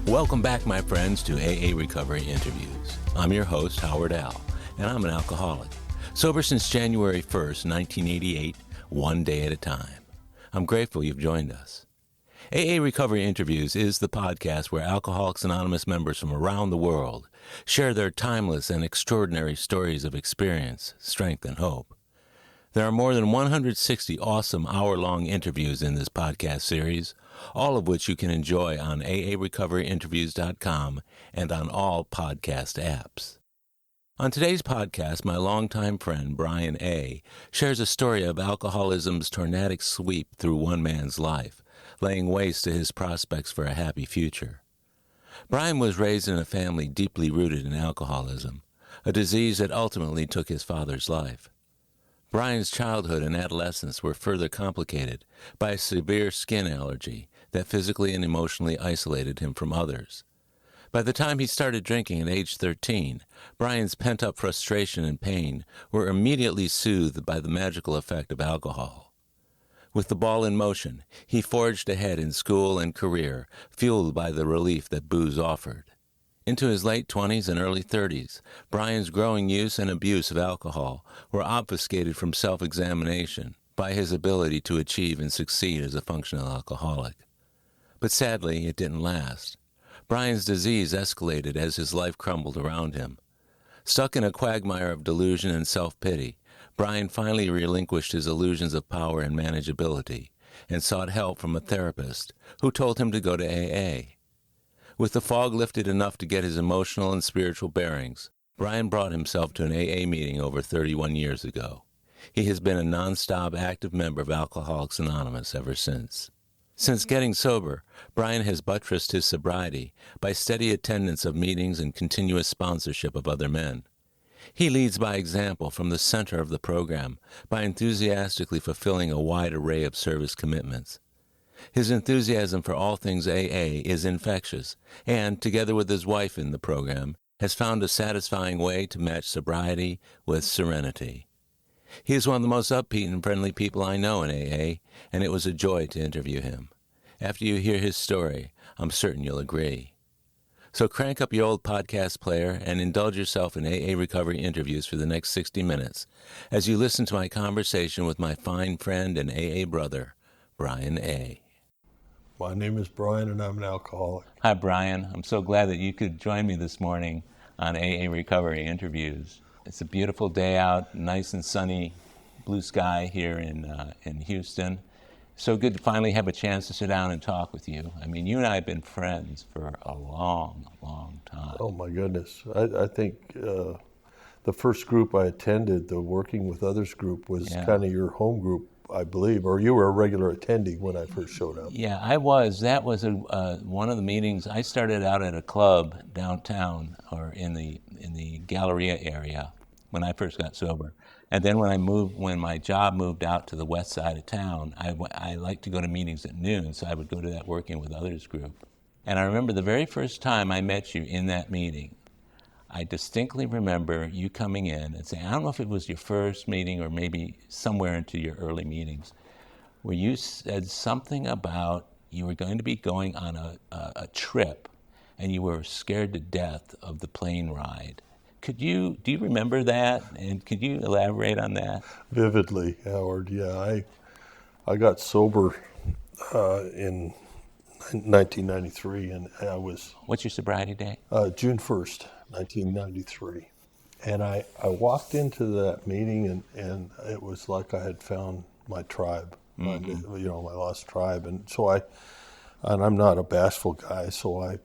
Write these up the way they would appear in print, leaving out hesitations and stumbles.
Welcome back, my friends, to AA Recovery Interviews. I'm your host, Howard Al, and I'm an alcoholic. Sober since January 1st, 1988, one day at a time. I'm grateful you've joined us. AA Recovery Interviews is the podcast where Alcoholics Anonymous members from around the world share their timeless and extraordinary stories of experience, strength, and hope. There are more than 160 awesome hour-long interviews in this podcast series, all of which you can enjoy on aarecoveryinterviews.com and on all podcast apps. On today's podcast, my longtime friend, Brian A., shares a story of alcoholism's tornadic sweep through one man's life, laying waste to his prospects for a happy future. Brian was raised in a family deeply rooted in alcoholism, a disease that ultimately took his father's life. Brian's childhood and adolescence were further complicated by a severe skin allergy that physically and emotionally isolated him from others. By the time he started drinking at age 13, Brian's pent-up frustration and pain were immediately soothed by the magical effect of alcohol. With the ball in motion, he forged ahead in school and career, fueled by the relief that booze offered. Into his late 20s and early 30s, Brian's growing use and abuse of alcohol were obfuscated from self-examination by his ability to achieve and succeed as a functional alcoholic. But sadly, it didn't last. Brian's disease escalated as his life crumbled around him. Stuck in a quagmire of delusion and self-pity, Brian finally relinquished his illusions of power and manageability and sought help from a therapist who told him to go to AA. With the fog lifted enough to get his emotional and spiritual bearings, Brian brought himself to an AA meeting over 31 years ago. He has been a non-stop active member of Alcoholics Anonymous ever since. Since getting sober, Brian has buttressed his sobriety by steady attendance of meetings and continuous sponsorship of other men. He leads by example from the center of the program by enthusiastically fulfilling a wide array of service commitments. His enthusiasm for all things AA is infectious, and, together with his wife in the program, has found a satisfying way to match sobriety with serenity. He is one of the most upbeat and friendly people I know in AA, and it was a joy to interview him. After you hear his story, I'm certain you'll agree. So crank up your old podcast player and indulge yourself in AA Recovery Interviews for the next 60 minutes as you listen to my conversation with my fine friend and AA brother, Brian A. My name is Brian, and I'm an alcoholic. Hi, Brian. I'm so glad that you could join me this morning on AA Recovery Interviews. It's a beautiful day out, nice and sunny, blue sky here in Houston. So good to finally have a chance to sit down and talk with you. I mean, you and I have been friends for a long, long time. Oh, my goodness. I think the first group I attended, the Working with Others group, was kind of your home group, I believe, or you were a regular attendee when I first showed up. Yeah, I was. That was one of the meetings. I started out at a club downtown or in the Galleria area when I first got sober. And then when my job moved out to the west side of town, I liked to go to meetings at noon, so I would go to that Working with Others group. And I remember the very first time I met you in that meeting, I distinctly remember you coming in and saying, I don't know if it was your first meeting or maybe somewhere into your early meetings, where you said something about you were going to be going on a trip and you were scared to death of the plane ride. Do you remember that? And could you elaborate on that? Vividly, Howard. Yeah, I got sober in 1993, and I was... What's your sobriety date? June 1st, 1993. And I walked into that meeting, and it was like I had found my tribe, my lost tribe. And so and I'm not a bashful guy, so I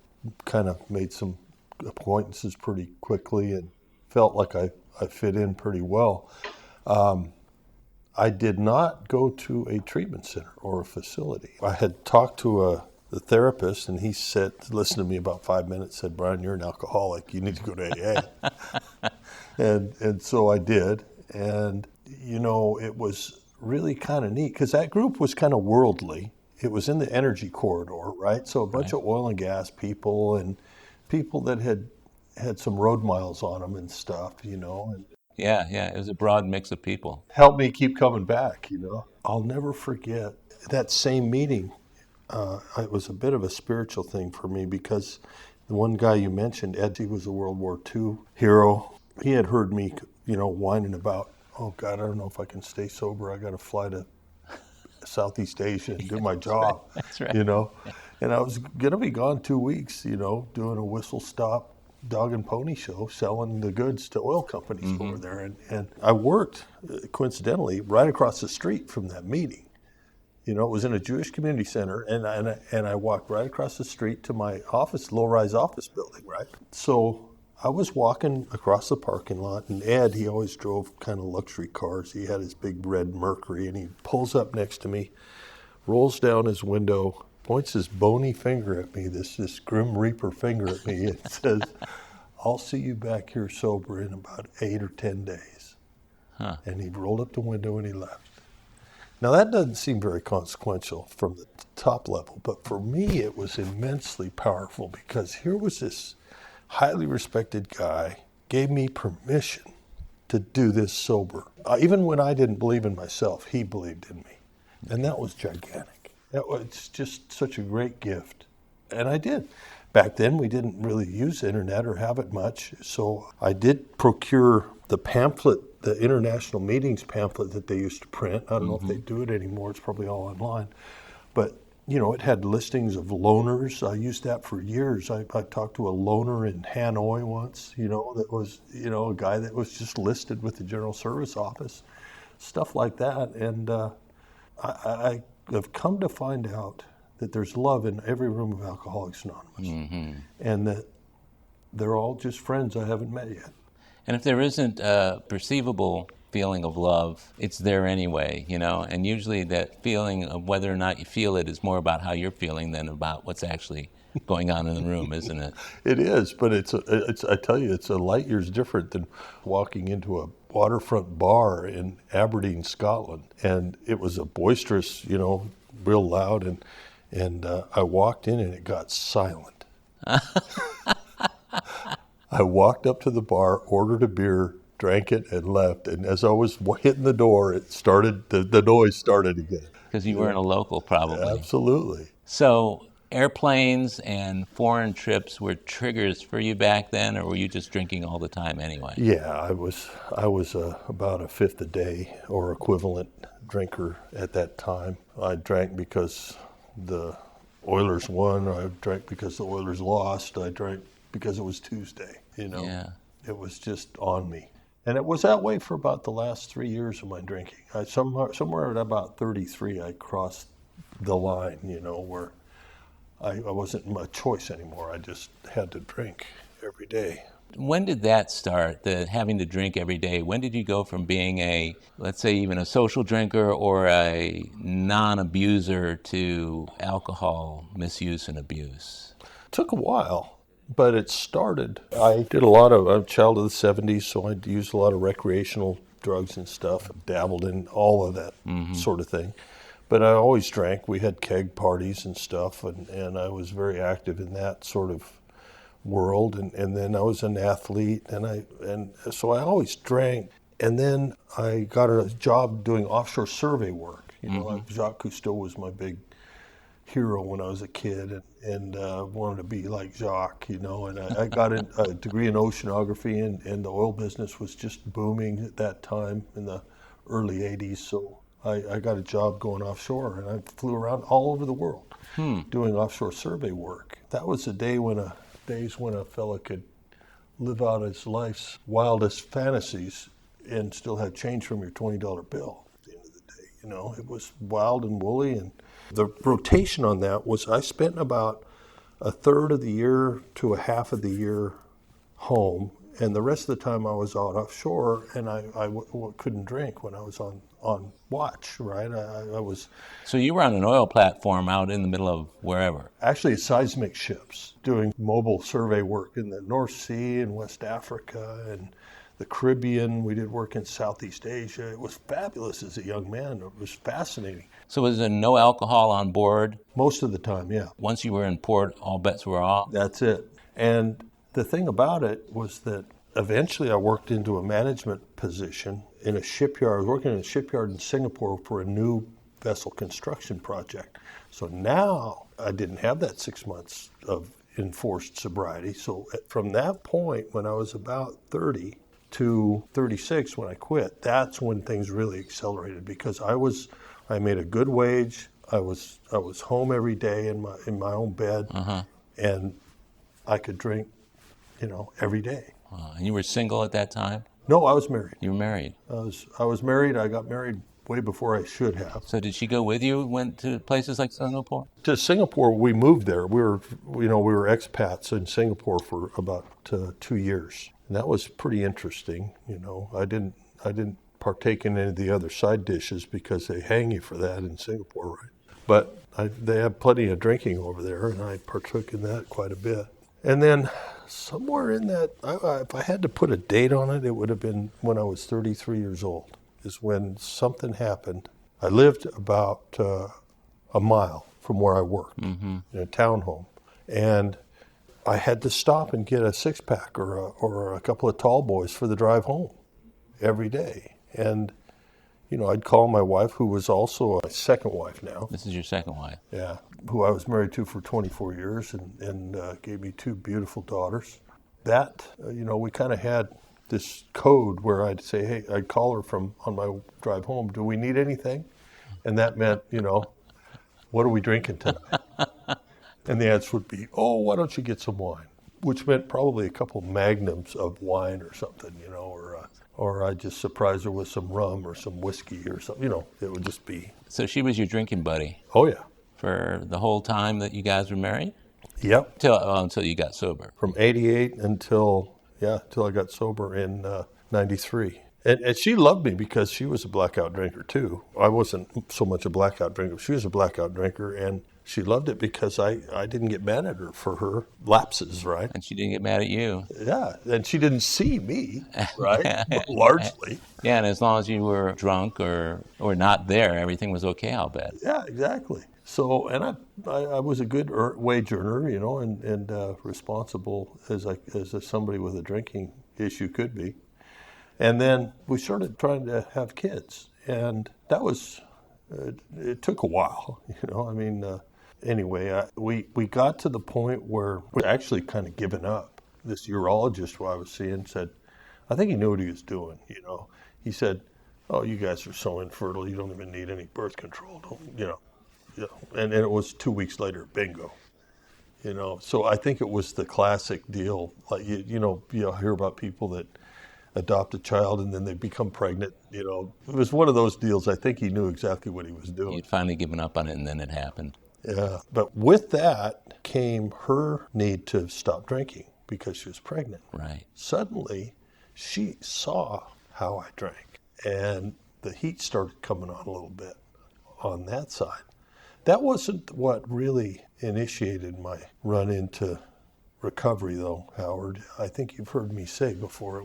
kind of made some acquaintances pretty quickly and felt like I fit in pretty well. I did not go to a treatment center or a facility. I had talked to the therapist, and he listened to me about 5 minutes, said, Brian, you're an alcoholic. You need to go to AA. and so I did. And, it was really kind of neat because that group was kind of worldly. It was in the energy corridor, right? So a bunch of oil and gas people and people that had some road miles on them and stuff, And Yeah, it was a broad mix of people. Helped me keep coming back, I'll never forget that same meeting. it was a bit of a spiritual thing for me because the one guy you mentioned, Ed, he was a World War II hero. He had heard me, whining about, oh God, I don't know if I can stay sober. I got to fly to Southeast Asia and do my job, That's right. And I was going to be gone 2 weeks, doing a whistle stop dog and pony show, selling the goods to oil companies over there. And I worked, coincidentally, right across the street from that meeting. It was in a Jewish community center, and I walked right across the street to my office, low-rise office building, right? So I was walking across the parking lot, and Ed, he always drove kind of luxury cars. He had his big red Mercury, and he pulls up next to me, rolls down his window, points his bony finger at me, this Grim Reaper finger at me, and says, I'll see you back here sober in about 8 or 10 days. Huh. And he rolled up the window and he left. Now, that doesn't seem very consequential from the top level, but for me, it was immensely powerful because here was this highly respected guy, gave me permission to do this sober. Even when I didn't believe in myself, he believed in me. And that was gigantic. It's just such a great gift. And I did. Back then, we didn't really use the internet or have it much, so I did procure the pamphlet, the international meetings pamphlet that they used to print. I don't know if they do it anymore. It's probably all online. But, it had listings of loners. I used that for years. I talked to a loner in Hanoi once, that was, a guy that was just listed with the General Service Office, stuff like that. And I have come to find out that there's love in every room of Alcoholics Anonymous, and that they're all just friends I haven't met yet. And if there isn't a perceivable feeling of love, it's there anyway, and usually that feeling of whether or not you feel it is more about how you're feeling than about what's actually going on in the room, isn't it? It is, but it's I tell you, it's a light years different than walking into a waterfront bar in Aberdeen, Scotland, and it was a boisterous, real loud, and I walked in and it got silent. I walked up to the bar, ordered a beer, drank it, and left. And as I was hitting the door, it started. The noise started again. Because you weren't a local, probably. Absolutely. So airplanes and foreign trips were triggers for you back then, or were you just drinking all the time anyway? Yeah, I was about a fifth a day or equivalent drinker at that time. I drank because the Oilers won. I drank because the Oilers lost. I drank because it was Tuesday. Yeah. It was just on me. And it was that way for about the last 3 years of my drinking. Somewhere at about 33, I crossed the line, where I wasn't my choice anymore. I just had to drink every day. When did that start, the having to drink every day? When did you go from being a, let's say, even a social drinker or a non-abuser to alcohol misuse and abuse? It took a while. But it started. I'm a child of the 70s, so I used a lot of recreational drugs and stuff, dabbled in all of that sort of thing. But I always drank. We had keg parties and stuff, and I was very active in that sort of world. And then I was an athlete, and so I always drank. And then I got a job doing offshore survey work. Jacques Cousteau was my big hero when I was a kid, and wanted to be like Jacques, and I got a degree in oceanography, and the oil business was just booming at that time in the early 80s, so I got a job going offshore, and I flew around all over the world doing offshore survey work. That was the days when a fella could live out his life's wildest fantasies and still have change from your $20 bill at the end of the day. It was wild and woolly, and the rotation on that was I spent about a third of the year to a half of the year home, and the rest of the time I was out offshore, and I couldn't drink when I was on watch, right? I was... So you were on an oil platform out in the middle of wherever? Actually, seismic ships, doing mobile survey work in the North Sea and West Africa and the Caribbean. We did work in Southeast Asia. It was fabulous as a young man. It was fascinating. So was there no alcohol on board? Most of the time, yeah. Once you were in port, all bets were off? That's it. And the thing about it was that eventually I worked into a management position in a shipyard. I was working in a shipyard in Singapore for a new vessel construction project. So now I didn't have that 6 months of enforced sobriety. So from that point, when I was about 30 to 36, when I quit, that's when things really accelerated, because I made a good wage. I was home every day in my own bed, and I could drink, every day. And you were single at that time? No, I was married. You were married. I was married. I got married way before I should have. So did she go with you? Went to places like Singapore? To Singapore, we moved there. We were expats in Singapore for about 2 years, and that was pretty interesting. I didn't partake in any of the other side dishes because they hang you for that in Singapore, right? But they have plenty of drinking over there, and I partook in that quite a bit. And then somewhere in that, if I had to put a date on it, it would have been when I was 33 years old, is when something happened. I lived about a mile from where I worked, in a townhome. And I had to stop and get a six-pack or a couple of tall boys for the drive home every day. And, I'd call my wife, who was also a second wife now. This is your second wife? Yeah, who I was married to for 24 years and gave me 2 beautiful daughters. That, we kind of had this code where I'd say, hey, I'd call her on my drive home, do we need anything? And that meant, what are we drinking tonight? And the answer would be, oh, why don't you get some wine? Which meant probably a couple magnums of wine or something, or I'd just surprise her with some rum or some whiskey or something, it would just be. So she was your drinking buddy? Oh, yeah. For the whole time that you guys were married? Yep. Until you got sober? From 88 until I got sober in 93. And she loved me because she was a blackout drinker too. I wasn't so much a blackout drinker. She was a blackout drinker, and she loved it because I didn't get mad at her for her lapses, right? And she didn't get mad at you. Yeah, and she didn't see me, right? Largely. Yeah, and as long as you were drunk or not there, everything was okay, I'll bet. Yeah, exactly. So, and I was a good wage earner, and responsible as somebody with a drinking issue could be. And then we started trying to have kids, and that was, it took a while, Anyway, we got to the point where we'd actually kind of given up. This urologist who I was seeing said, I think he knew what he was doing, He said, oh, you guys are so infertile, you don't even need any birth control, And it was 2 weeks later, bingo. So I think it was the classic deal. Like, you hear about people that adopt a child and then they become pregnant. It was one of those deals. I think he knew exactly what he was doing. He'd finally given up on it, and then it happened. Yeah, but with that came her need to stop drinking because she was pregnant. Right. Suddenly, she saw how I drank, and the heat started coming on a little bit on that side. That wasn't what really initiated my run into recovery, though, Howard. I think you've heard me say before,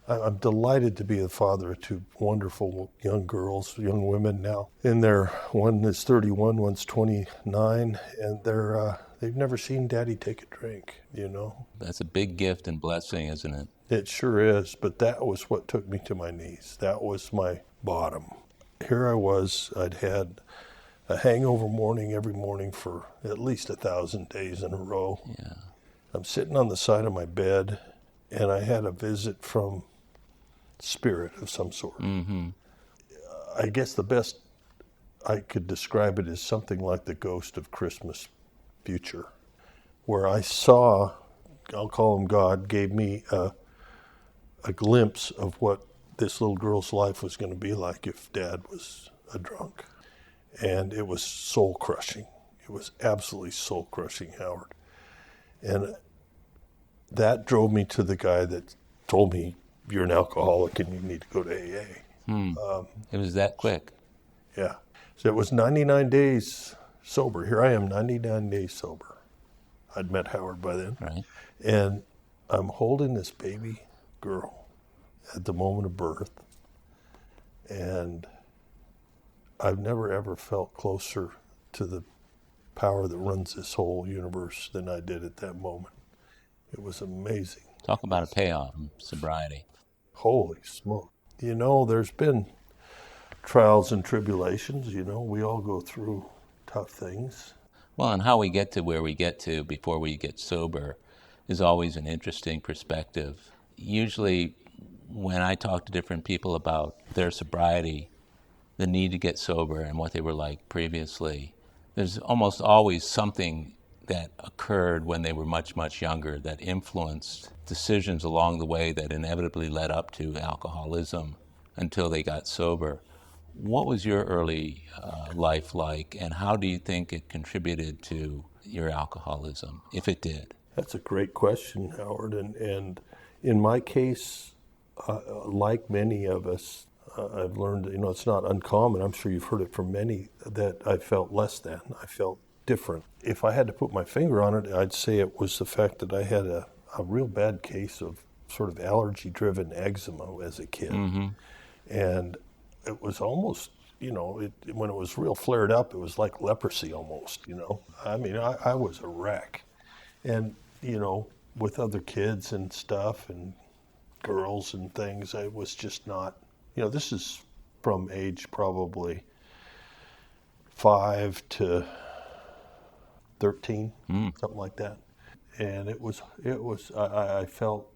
I'm delighted to be the father of 2 wonderful young girls, young women now. One is 31, one's 29, and they've never seen Daddy take a drink, That's a big gift and blessing, isn't it? It sure is, but that was what took me to my knees. That was my bottom. Here I was, I'd had a hangover morning every morning for at least 1,000 days in a row. Yeah. I'm sitting on the side of my bed, and I had a visit from spirit of some sort. Mm-hmm. I guess the best I could describe it as something like the ghost of Christmas future, where I saw, I'll call him God, gave me a glimpse of what this little girl's life was going to be like if Dad was a drunk. And it was soul-crushing. It was absolutely soul-crushing, Howard. And that drove me to the guy that told me, you're an alcoholic and you need to go to AA. It was that quick. Yeah. So it was 99 days sober. Here I am, 99 days sober. I'd met Howard by then. Right. And I'm holding this baby girl at the moment of birth. And I've never, ever felt closer to the power that runs this whole universe than I did at that moment. It was amazing. Talk about a payoff, sobriety. Holy smoke. There's been trials and tribulations. We all go through tough things. Well, and how we get to where we get to before we get sober is always an interesting perspective. Usually, when I talk to different people about their sobriety, the need to get sober and what they were like previously, there's almost always something that occurred when they were much, much younger that influenced decisions along the way that inevitably led up to alcoholism until they got sober. What was your early life like, and how do you think it contributed to your alcoholism, if it did? That's a great question, Howard. And in my case, like many of us, I've learned, it's not uncommon. I'm sure you've heard it from many, that I felt less than. I felt different. If I had to put my finger on it, I'd say it was the fact that I had a real bad case of sort of allergy-driven eczema as a kid. Mm-hmm. And it was almost, when it was real flared up, it was like leprosy almost, I mean, I was a wreck. And, with other kids and stuff and girls and things, I was just not, this is from age probably 5 to 13, something like that. And I felt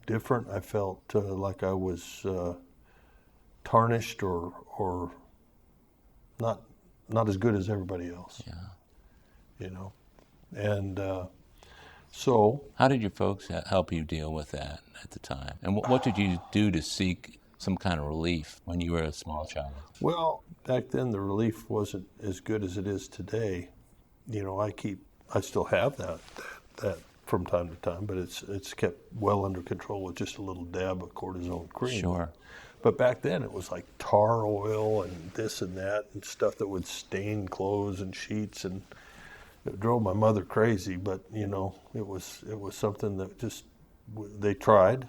different. I felt like I was tarnished or not as good as everybody else. Yeah. And so. How did your folks help you deal with that at the time? And what did you do to seek some kind of relief when you were a small child? Well, back then the relief wasn't as good as it is today. I still have that from time to time, but it's kept well under control with just a little dab of cortisone cream. Sure. But back then it was like tar oil and this and that and stuff that would stain clothes and sheets, and it drove my mother crazy. But it was something that just we tried,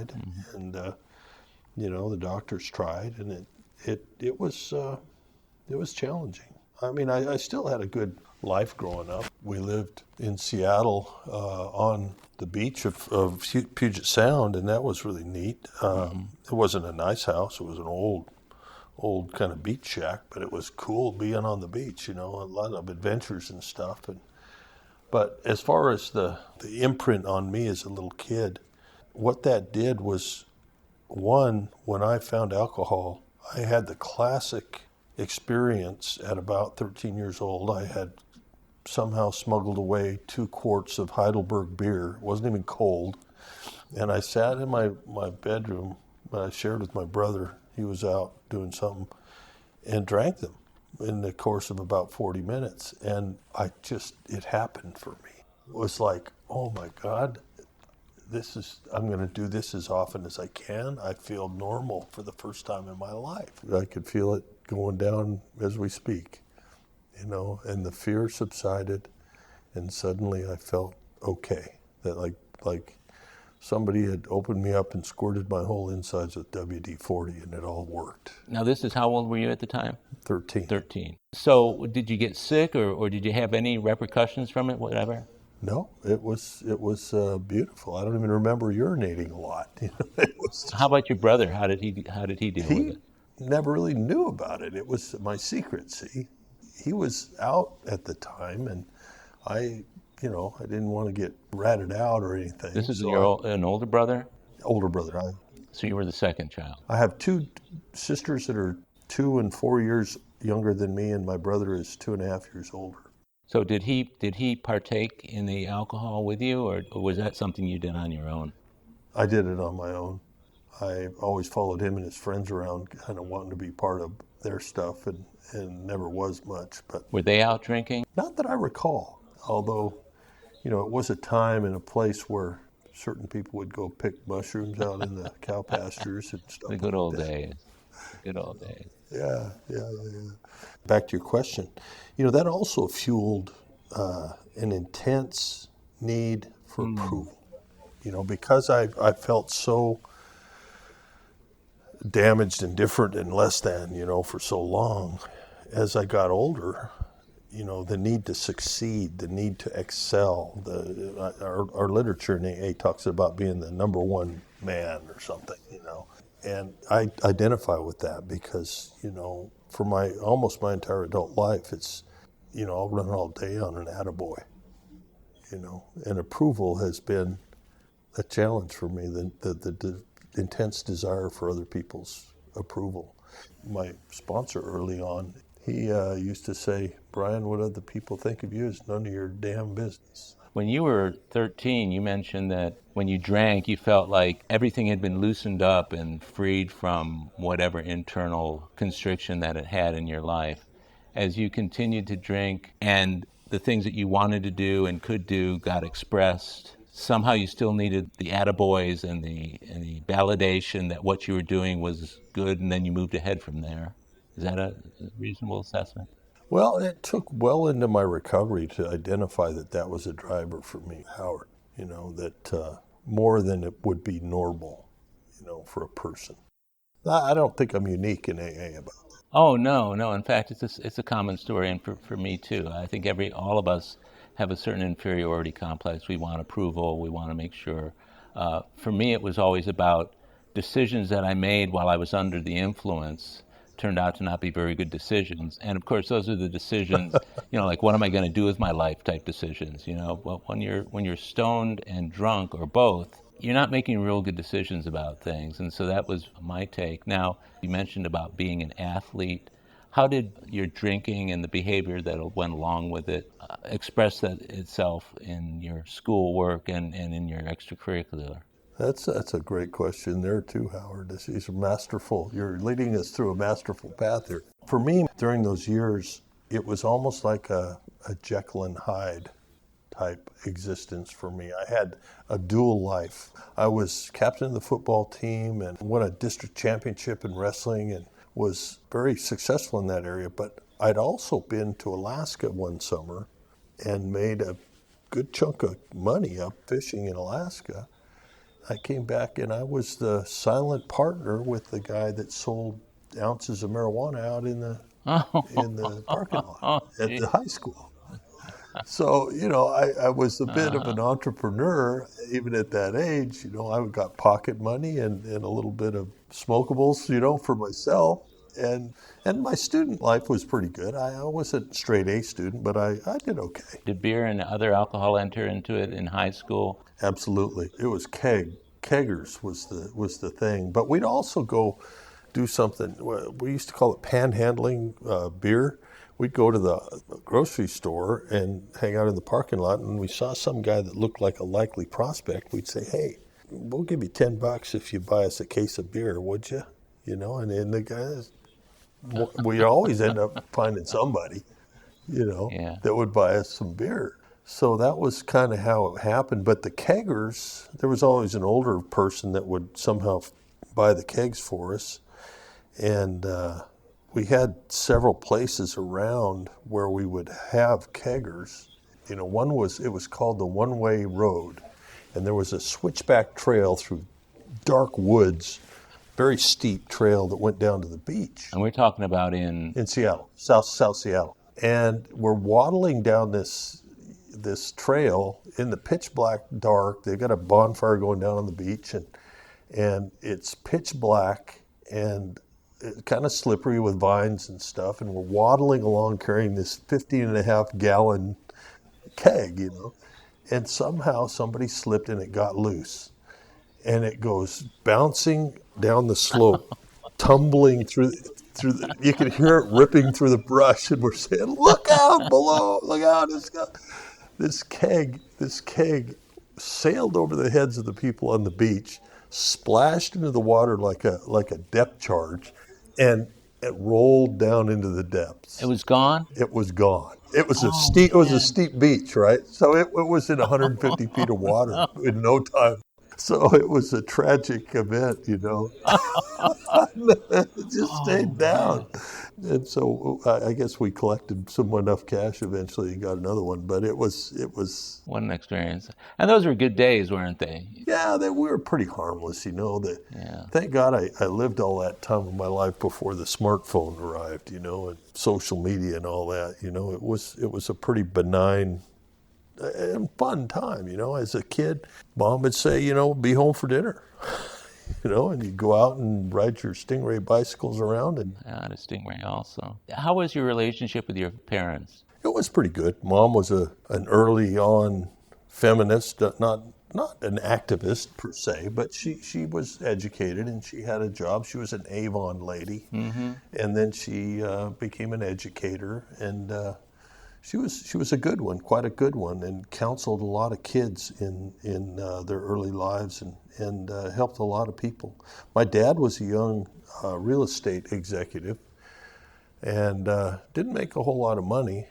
mm-hmm. and the doctors tried, and it was challenging. I mean, I still had a good life growing up. We lived in Seattle on the beach of Puget Sound, and that was really neat. It wasn't a nice house. It was an old kind of beach shack, but it was cool being on the beach, a lot of adventures and stuff. But as far as the imprint on me as a little kid, what that did was, one, when I found alcohol, I had the classic experience at about 13 years old. I had somehow smuggled away 2 quarts of Heidelberg beer. It wasn't even cold. And I sat in my bedroom that I shared with my brother. He was out doing something, and drank them in the course of about 40 minutes. And it happened for me. It was like, oh my God, I'm going to do this as often as I can. I feel normal for the first time in my life. I could feel it going down as we speak, and the fear subsided, and suddenly I felt okay. That like somebody had opened me up and squirted my whole insides with WD-40, and it all worked. Now, this is, how old were you at the time? 13. So did you get sick, or did you have any repercussions from it, whatever? No, it was beautiful. I don't even remember urinating a lot. How about your brother? How did he deal with it? He never really knew about it. It was my secret, see. He was out at the time, and I didn't want to get ratted out or anything. This is an older brother? Older brother. So you were the second child. I have 2 sisters that are 2 and 4 years younger than me, and my brother is 2.5 years older. So did he partake in the alcohol with you, or was that something you did on your own? I did it on my own. I always followed him and his friends around, kind of wanting to be part of their stuff, and never was much. But were they out drinking? Not that I recall, although, it was a time and a place where certain people would go pick mushrooms out in the cow pastures and stuff. The good old days. Good old days. Yeah. Back to your question, that also fueled an intense need for approval. Because I felt so damaged and different and less than, for so long. As I got older, the need to succeed, the need to excel. Our literature in AA talks about being the number one man or something, And I identify with that because, for my almost my entire adult life, it's, I'll run all day on an attaboy, and approval has been a challenge for me, the intense desire for other people's approval. My sponsor early on, he used to say, Brian, what other people think of you is none of your damn business. When you were 13, you mentioned that when you drank, you felt like everything had been loosened up and freed from whatever internal constriction that it had in your life. As you continued to drink and the things that you wanted to do and could do got expressed, somehow you still needed the attaboys and the validation that what you were doing was good, and then you moved ahead from there. Is that a reasonable assessment? Well, it took well into my recovery to identify that that was a driver for me, Howard, that more than it would be normal, for a person. I don't think I'm unique in AA about that. Oh, no, no. In fact, it's a common story, and for me too. I think all of us have a certain inferiority complex. We want approval. We want to make sure. For me, it was always about decisions that I made while I was under the influence turned out to not be very good decisions. And of course, those are the decisions, like what am I going to do with my life type decisions. But when you're stoned and drunk or both, you're not making real good decisions about things. And so that was my take. Now, you mentioned about being an athlete. How did your drinking and the behavior that went along with it express that itself in your schoolwork and in your extracurricular? That's a great question there too, Howard. These are masterful. You're leading us through a masterful path here. For me, during those years, it was almost like a Jekyll and Hyde type existence for me. I had a dual life. I was captain of the football team and won a district championship in wrestling and was very successful in that area. But I'd also been to Alaska one summer and made a good chunk of money up fishing in Alaska. I came back and I was the silent partner with the guy that sold ounces of marijuana out in the parking lot at the high school. So, I was a bit of an entrepreneur even at that age. I got pocket money and a little bit of smokables, for myself. And my student life was pretty good. I wasn't a straight A student, but I did okay. Did beer and other alcohol enter into it in high school? Absolutely. It was keggers was the thing. But we'd also go do something. We used to call it panhandling beer. We'd go to the grocery store and hang out in the parking lot, and we saw some guy that looked like a likely prospect. We'd say, "Hey, we'll give you $10 if you buy us a case of beer, would you?" And then the guys, we always end up finding somebody, that would buy us some beer. So that was kind of how it happened. But the keggers, there was always an older person that would somehow buy the kegs for us. And we had several places around where we would have keggers. It was called the One-Way Road. And there was a switchback trail through dark woods, very steep trail that went down to the beach. And we're talking about in Seattle, South Seattle. And we're waddling down this trail in the pitch black dark. They've got a bonfire going down on the beach, and it's pitch black and it's kind of slippery with vines and stuff. And we're waddling along carrying this 15.5-gallon keg, and somehow somebody slipped and it got loose. And it goes bouncing down the slope, tumbling through you can hear it ripping through the brush, and we're saying, "Look out below! Look out!" This keg sailed over the heads of the people on the beach, splashed into the water like a depth charge, and it rolled down into the depths. It was gone? It was gone. It was a steep beach, right? So it was in 150 feet of water in no time. So it was a tragic event, It just stayed down. And so I guess we collected enough cash eventually and got another one. But it was what an experience. And those were good days, weren't they? Yeah, we were pretty harmless, Thank God I lived all that time of my life before the smartphone arrived, and social media and all that. It was a pretty benign and fun time, As a kid, Mom would say, be home for dinner. and you'd go out and ride your Stingray bicycles around, and I had a Stingray also. How was your relationship with your parents? it was pretty good. Mom was an early on feminist, not an activist per se, but she was educated and she had a job. She was an Avon lady, and then she became an educator, and she was a good one, quite a good one, and counseled a lot of kids in their early lives, and helped a lot of people. My dad was a young real estate executive, and didn't make a whole lot of money,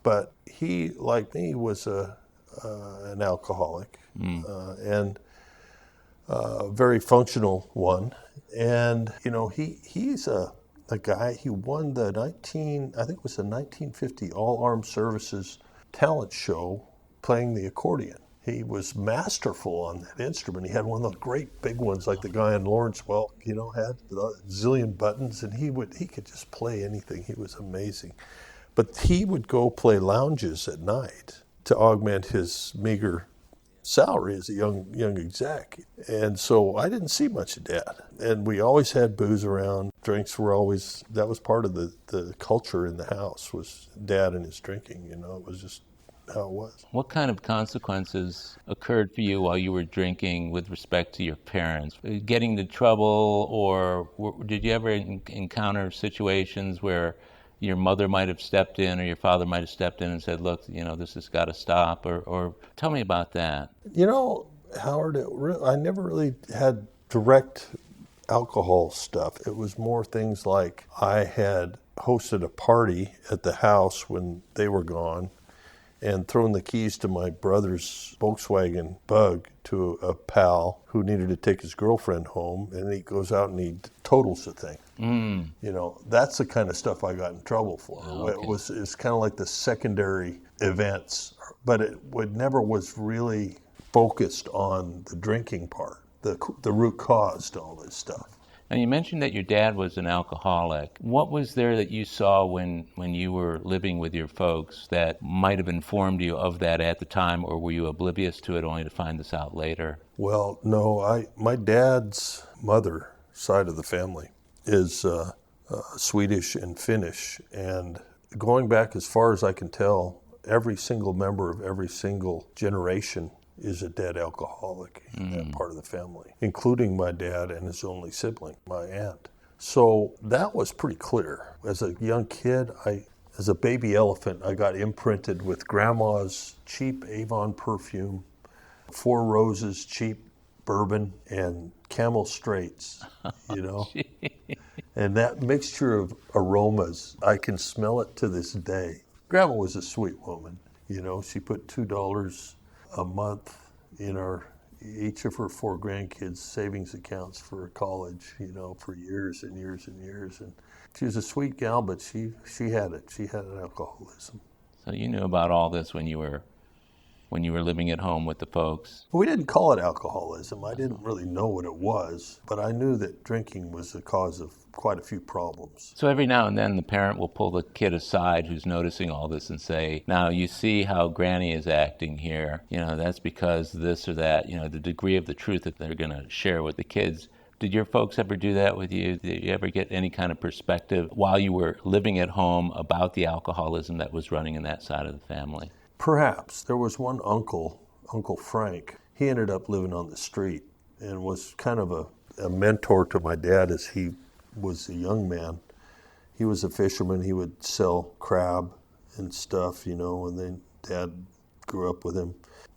but he, like me, was an alcoholic, and a very functional one. And he's a guy. He won the I think it was the 1950 All Armed Services talent show playing the accordion. He was masterful on that instrument. He had one of the great big ones, like the guy in Lawrence Welk, had a zillion buttons, and he could just play anything. He was amazing. But he would go play lounges at night to augment his meager salary as a young exec. And so I didn't see much of Dad. And we always had booze around. Drinks were always, that was part of the culture in the house, was Dad and his drinking. It was just how it was. What kind of consequences occurred for you while you were drinking with respect to your parents? Getting into trouble, or did you ever encounter situations where your mother might have stepped in or your father might have stepped in and said, look, this has got to stop, or tell me about that. Howard, I never really had direct alcohol stuff. It was more things like I had hosted a party at the house when they were gone and thrown the keys to my brother's Volkswagen Bug to a pal who needed to take his girlfriend home, and he goes out and he totals the thing. That's the kind of stuff I got in trouble for. Okay. It's kind of like the secondary events, but it never was really focused on the drinking part, the root cause to all this stuff. Now, you mentioned that your dad was an alcoholic. What was there that you saw when you were living with your folks that might have informed you of that at the time, or were you oblivious to it only to find this out later? Well, no, my dad's mother side of the family is Swedish and Finnish, and going back as far as I can tell, every single member of every single generation is a dead alcoholic in that part of the family, including my dad and his only sibling, my aunt. So that was pretty clear. As a young kid, as a baby elephant, I got imprinted with grandma's cheap Avon perfume, Four Roses cheap bourbon, and Camel Straights, And that mixture of aromas, I can smell it to this day. Grandma was a sweet woman. She put $2 a month in each of her 4 grandkids' savings accounts for college, for years and years and years. And she was a sweet gal, but she had it. She had an alcoholism. So you knew about all this when you were living at home with the folks? We didn't call it alcoholism. I didn't really know what it was, but I knew that drinking was the cause of quite a few problems. So every now and then the parent will pull the kid aside who's noticing all this and say, now you see how Granny is acting here. That's because this or that, the degree of the truth that they're going to share with the kids. Did your folks ever do that with you? Did you ever get any kind of perspective while you were living at home about the alcoholism that was running in that side of the family? Perhaps. There was one uncle, Uncle Frank. He ended up living on the street and was kind of a mentor to my dad as he was a young man. He was a fisherman. He would sell crab and stuff, and then Dad grew up with him.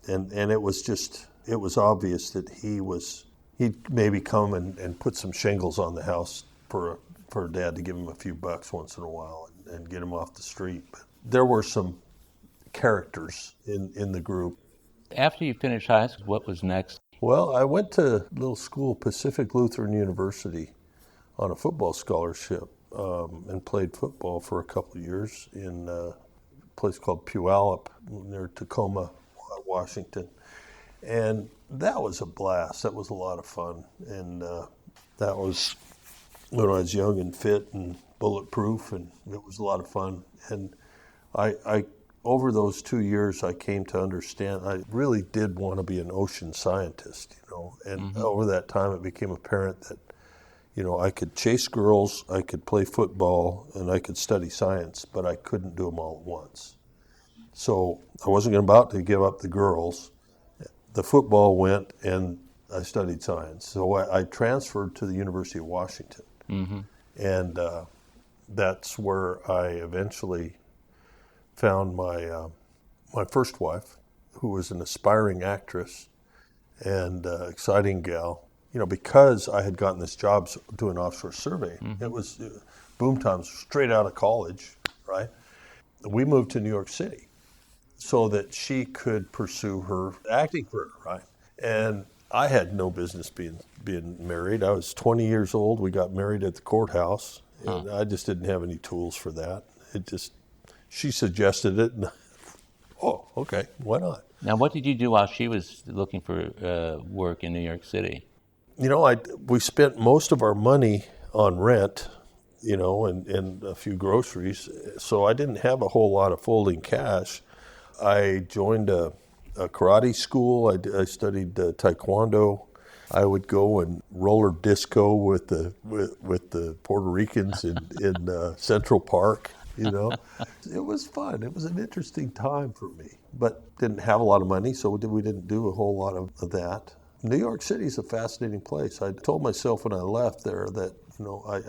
And it was obvious that he'd maybe come and put some shingles on the house for Dad to give him a few bucks once in a while and get him off the street. But there were some characters in the group. After you finished high school, what was next? Well, I went to a little school, Pacific Lutheran University, on a football scholarship, and played football for a couple of years in a place called Puyallup near Tacoma, Washington. And that was a blast. That was a lot of fun. And that was when I was young and fit and bulletproof, and it was a lot of fun. And I over those 2 years, I came to understand I really did want to be an ocean scientist. And over that time it became apparent that, I could chase girls, I could play football, and I could study science, but I couldn't do them all at once. So I wasn't about to give up the girls. The football went, and I studied science. So I transferred to the University of Washington. And that's where I eventually found my first wife, who was an aspiring actress and exciting gal. Because I had gotten this job doing offshore surveying. It was boom times, straight out of college, right? We moved to New York City so that she could pursue her acting career, right? And I had no business being married. I was 20 years old. We got married at the courthouse, and I just didn't have any tools for that. She suggested it, and oh, okay, why not? Now, what did you do while she was looking for work in New York City? We spent most of our money on rent, and a few groceries. So I didn't have a whole lot of folding cash. I joined a karate school. I studied taekwondo. I would go and roller disco with the Puerto Ricans in Central Park. It was fun. It was an interesting time for me, but didn't have a lot of money, so we didn't do a whole lot of that. New York City is a fascinating place. I told myself when I left there that,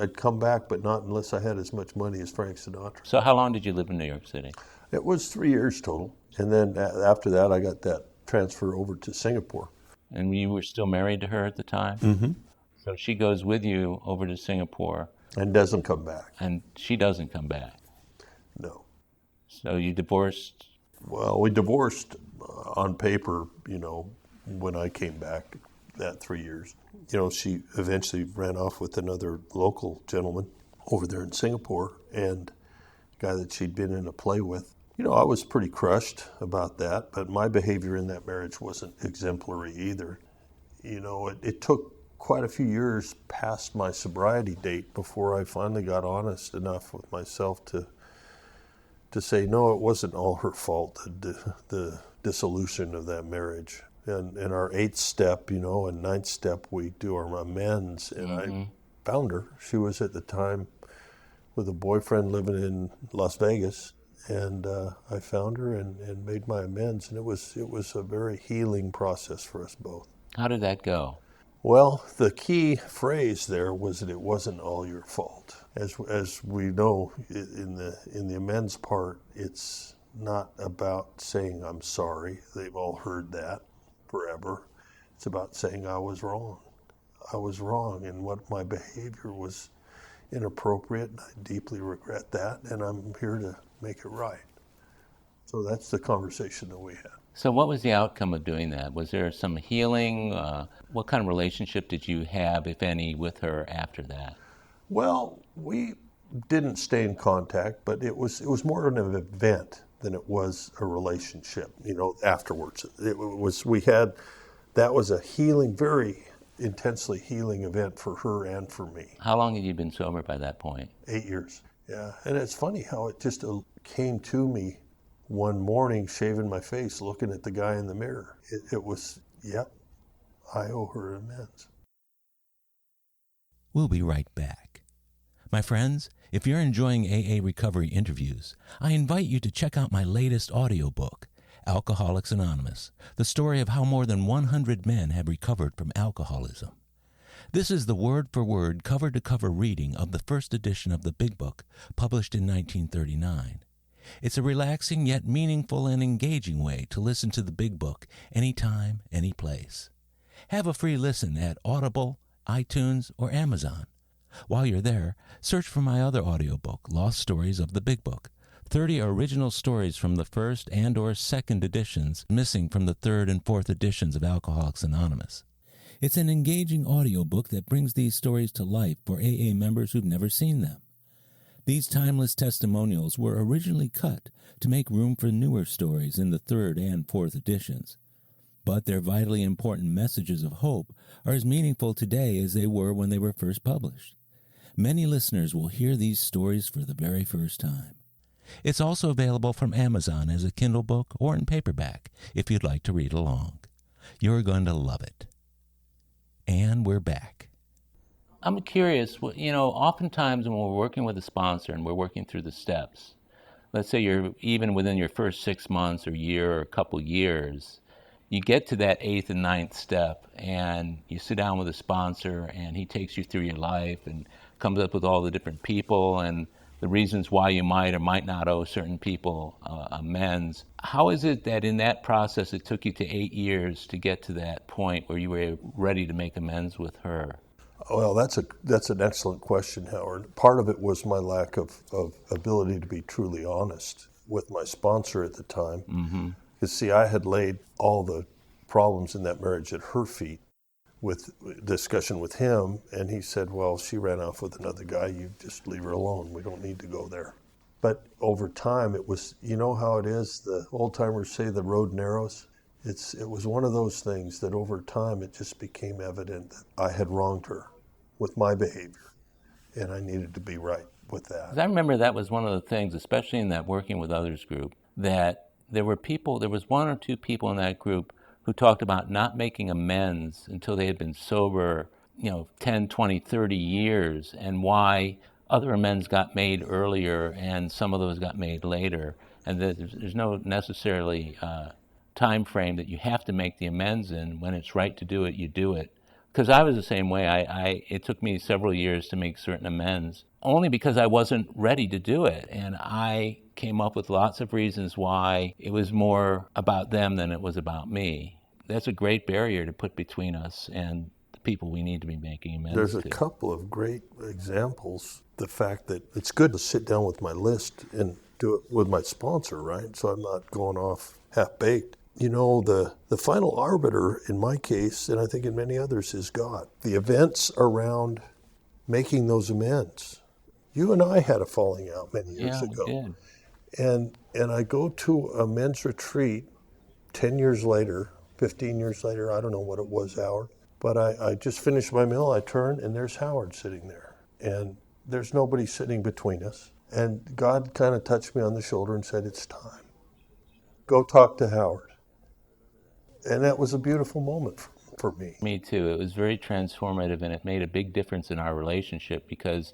I'd come back, but not unless I had as much money as Frank Sinatra. So how long did you live in New York City? It was 3 years total. And then after that, I got that transfer over to Singapore. And you were still married to her at the time? Mm-hmm. So she goes with you over to Singapore. And doesn't come back. And she doesn't come back? No. So you divorced? Well, we divorced on paper, when I came back that 3 years. She eventually ran off with another local gentleman over there in Singapore, and a guy that she'd been in a play with. I was pretty crushed about that, but my behavior in that marriage wasn't exemplary either. It took quite a few years past my sobriety date before I finally got honest enough with myself to say, no, it wasn't all her fault, the dissolution of that marriage. And in our 8th step, and 9th step, we do our amends. And I found her. She was at the time with a boyfriend living in Las Vegas. And I found her and made my amends. And it was a very healing process for us both. How did that go? Well, the key phrase there was that it wasn't all your fault. As we know, in the amends part, it's not about saying I'm sorry. They've all heard that forever. It's about saying I was wrong. I was wrong, and what my behavior was inappropriate, and I deeply regret that, and I'm here to make it right. So that's the conversation that we had. So what was the outcome of doing that? Was there some healing? What kind of relationship did you have, if any, with her after that? Well, we didn't stay in contact, but it was more of an event than it was a relationship, afterwards. That was a healing, very intensely healing event for her and for me. How long had you been sober by that point? 8 years, yeah. And it's funny how it just came to me one morning, shaving my face, looking at the guy in the mirror. It was, yep, I owe her amends. We'll be right back. My friends, if you're enjoying AA Recovery interviews, I invite you to check out my latest audiobook, Alcoholics Anonymous, the story of how more than 100 men have recovered from alcoholism. This is the word-for-word, cover-to-cover reading of the first edition of the Big Book, published in 1939. It's a relaxing yet meaningful and engaging way to listen to the Big Book anytime, any place. Have a free listen at Audible, iTunes, or Amazon. While you're there, search for my other audiobook, Lost Stories of the Big Book, 30 original stories from the first and or second editions missing from the third and fourth editions of Alcoholics Anonymous. It's an engaging audiobook that brings these stories to life for AA members who've never seen them. These timeless testimonials were originally cut to make room for newer stories in the third and fourth editions. But their vitally important messages of hope are as meaningful today as they were when they were first published. Many listeners will hear these stories for the very first time. It's also available from Amazon as a Kindle book or in paperback if you'd like to read along. You're going to love it. And we're back. I'm curious, oftentimes when we're working with a sponsor and we're working through the steps, let's say you're even within your first 6 months or year or a couple years, you get to that eighth and ninth step and you sit down with a sponsor and he takes you through your life and comes up with all the different people and the reasons why you might or might not owe certain people amends. How is it that in that process it took you to 8 years to get to that point where you were ready to make amends with her? Well, that's an excellent question, Howard. Part of it was my lack of ability to be truly honest with my sponsor at the time. Mm-hmm. Because, see, I had laid all the problems in that marriage at her feet with discussion with him, and he said, well, she ran off with another guy, you just leave her alone, we don't need to go there. But over time, it was, you know how it is, the old timers say the road narrows. It was one of those things that over time it just became evident that I had wronged her with my behavior, and I needed to be right with that. 'Cause I remember that was one of the things, especially in that working with others group, that there was one or two people in that group who talked about not making amends until they had been sober, 10, 20, 30 years, and why other amends got made earlier and some of those got made later. And that there's no necessarily time frame that you have to make the amends in. When it's right to do it, you do it. Because I was the same way. It took me several years to make certain amends, only because I wasn't ready to do it. And I came up with lots of reasons why it was more about them than it was about me. That's a great barrier to put between us and the people we need to be making amends There's to. a couple of great examples. The fact that it's good to sit down with my list and do it with my sponsor, right? So I'm not going off half-baked. The final arbiter in my case, and I think in many others, is God. The events around making those amends. You and I had a falling out many years ago. We did. And I go to a men's retreat 10 years later, 15 years later, I don't know what it was, Howard. But I just finished my meal, I turn, and there's Howard sitting there. And there's nobody sitting between us. And God kind of touched me on the shoulder and said, it's time. Go talk to Howard. And that was a beautiful moment for me. Me too. It was very transformative, and it made a big difference in our relationship because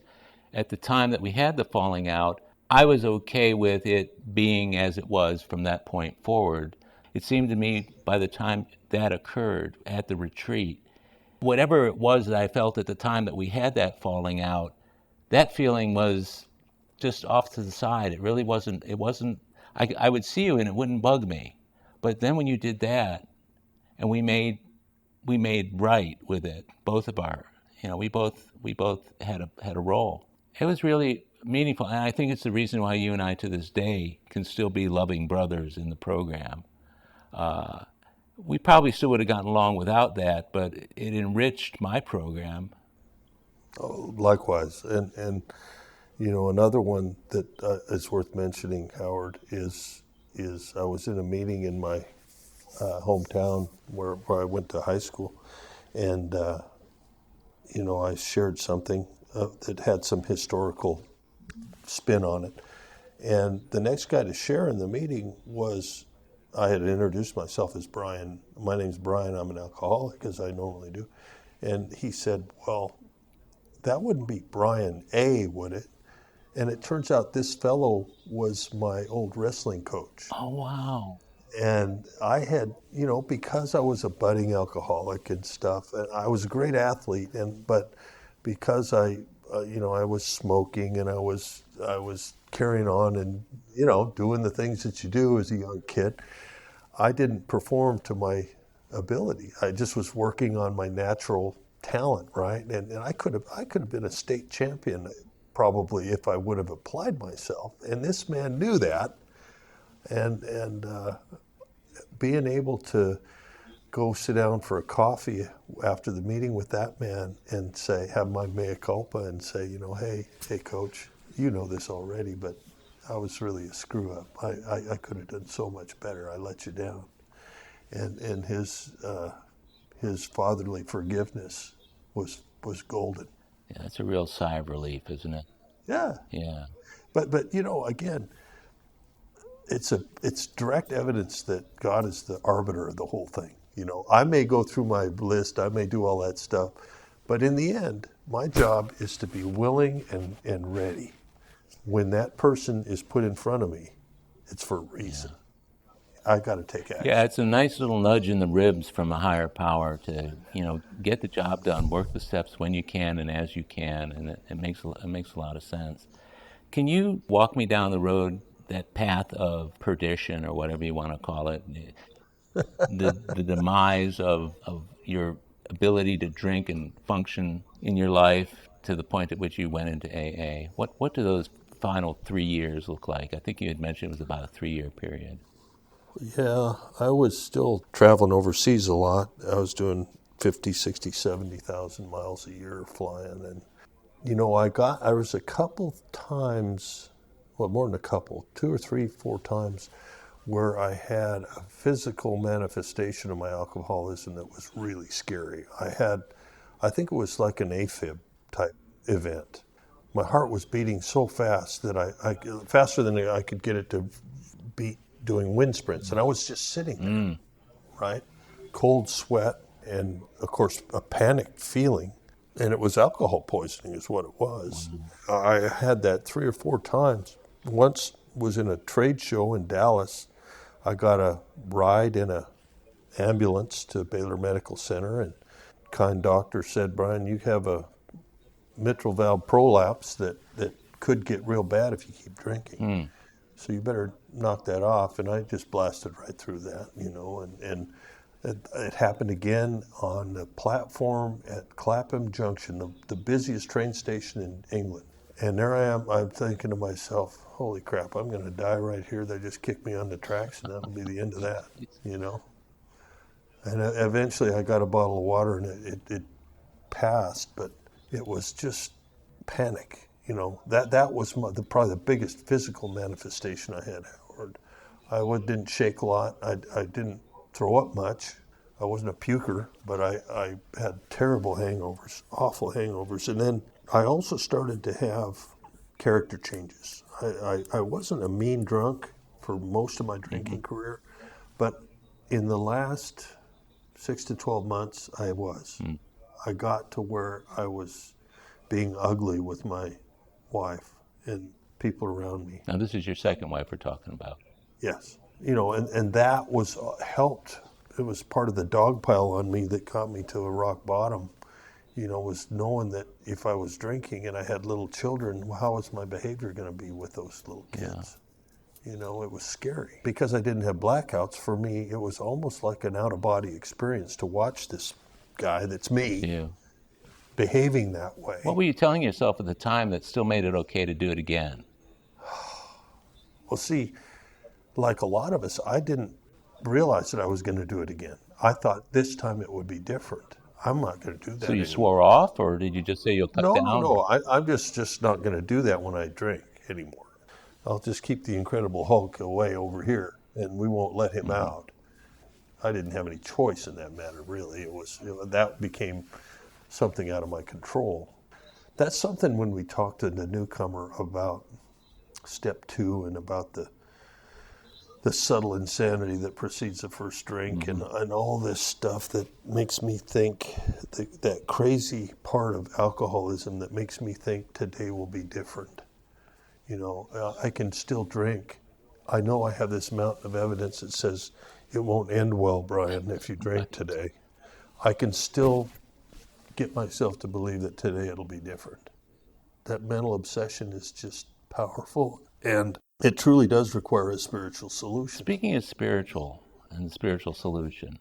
at the time that we had the falling out, I was okay with it being as it was from that point forward. It seemed to me by the time that occurred at the retreat, whatever it was that I felt at the time that we had that falling out, that feeling was just off to the side. It really wasn't, I would see you and it wouldn't bug me. But then when you did that, and we made right with it, both of our, we both had a role. It was really meaningful, and I think it's the reason why you and I to this day can still be loving brothers in the program. We probably still would have gotten along without that, but it enriched my program. Oh, likewise, and another one that is worth mentioning, Howard, is I was in a meeting in my hometown where I went to high school, and I shared something that had some historical spin on it, and the next guy to share in the meeting was, I had introduced myself as Brian. My name's Brian, I'm an alcoholic, as I normally do, and he said, well, that wouldn't be Brian A., would it? And it turns out this fellow was my old wrestling coach. Oh, wow. And I had, because I was a budding alcoholic and stuff, and I was a great athlete, but because I was smoking and I was carrying on and, doing the things that you do as a young kid, I didn't perform to my ability. I just was working on my natural talent, right? And I could have been a state champion probably if I would have applied myself. And this man knew that. And being able to go sit down for a coffee after the meeting with that man and have my mea culpa and say, hey, coach, you know this already, but I was really a screw up. I could have done so much better. I let you down. And his fatherly forgiveness was golden. Yeah, that's a real sigh of relief, isn't it? Yeah. Yeah. But again, it's direct evidence that God is the arbiter of the whole thing. I may go through my list, I may do all that stuff, but in the end, my job is to be willing and ready. When that person is put in front of me, it's for a reason. I got to take action. Yeah, it's a nice little nudge in the ribs from a higher power to, get the job done, work the steps when you can and as you can, and it makes a lot of sense. Can you walk me down the road, that path of perdition or whatever you want to call it, the demise of your ability to drink and function in your life to the point at which you went into AA? What do those final 3 years look like? I think you had mentioned it was about a 3-year period. Yeah, I was still traveling overseas a lot. I was doing 50, 60, 70,000 miles a year flying. And, I was a couple times, well, more than a couple, 2 or 3, 4 times, where I had a physical manifestation of my alcoholism that was really scary. I think it was like an AFib type event. My heart was beating so fast that faster than I could get it to beat doing wind sprints, and I was just sitting there, right? Cold sweat, and of course a panicked feeling, and it was alcohol poisoning is what it was. I had that 3 or 4 times. Once was in a trade show in Dallas. I got a ride in a ambulance to Baylor Medical Center, and kind doctor said, "Brian, you have a mitral valve prolapse that could get real bad if you keep drinking. So you better knock that off." And I just blasted right through that, and it happened again on the platform at Clapham Junction, the busiest train station in England. And there I am, I'm thinking to myself, holy crap, I'm going to die right here. They just kicked me on the tracks, and that'll be the end of that, And eventually I got a bottle of water, and it passed, but it was just panic. That was probably the biggest physical manifestation I had, Howard. I didn't shake a lot. I didn't throw up much. I wasn't a puker, but I had terrible hangovers, awful hangovers. And then I also started to have character changes. I wasn't a mean drunk for most of my drinking career, but in the last 6 to 12 months, I was. I got to where I was being ugly with my wife and people around me. Now, this is your second wife we're talking about. Yes. And that was helped. It was part of the dog pile on me that got me to a rock bottom, was knowing that if I was drinking and I had little children, how was my behavior going to be with those little kids? Yeah. It was scary. Because I didn't have blackouts, for me, it was almost like an out-of-body experience to watch this guy that's me behaving that way. What were you telling yourself at the time that still made it okay to do it again? Well, see, like a lot of us, I didn't realize that I was going to do it again. I thought this time it would be different. I'm not going to do that. So you anymore. swore off, or did you just say you'll cut down? No. I'm just not going to do that when I drink anymore. I'll just keep the Incredible Hulk away over here, and we won't let him out. I didn't have any choice in that matter, really. It was that became something out of my control. That's something when we talk to the newcomer about step 2 and about the subtle insanity that precedes the first drink and all this stuff that makes me think, that crazy part of alcoholism that makes me think today will be different. I can still drink. I know I have this mountain of evidence that says it won't end well, Brian, if you drink today. I can still get myself to believe that today it'll be different. That mental obsession is just powerful, and it truly does require a spiritual solution. Speaking of spiritual and spiritual solution,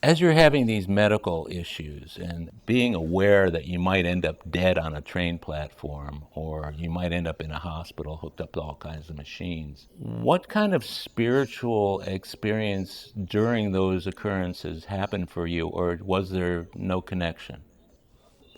as you're having these medical issues and being aware that you might end up dead on a train platform or you might end up in a hospital hooked up to all kinds of machines, what kind of spiritual experience during those occurrences happened for you, or was there no connection?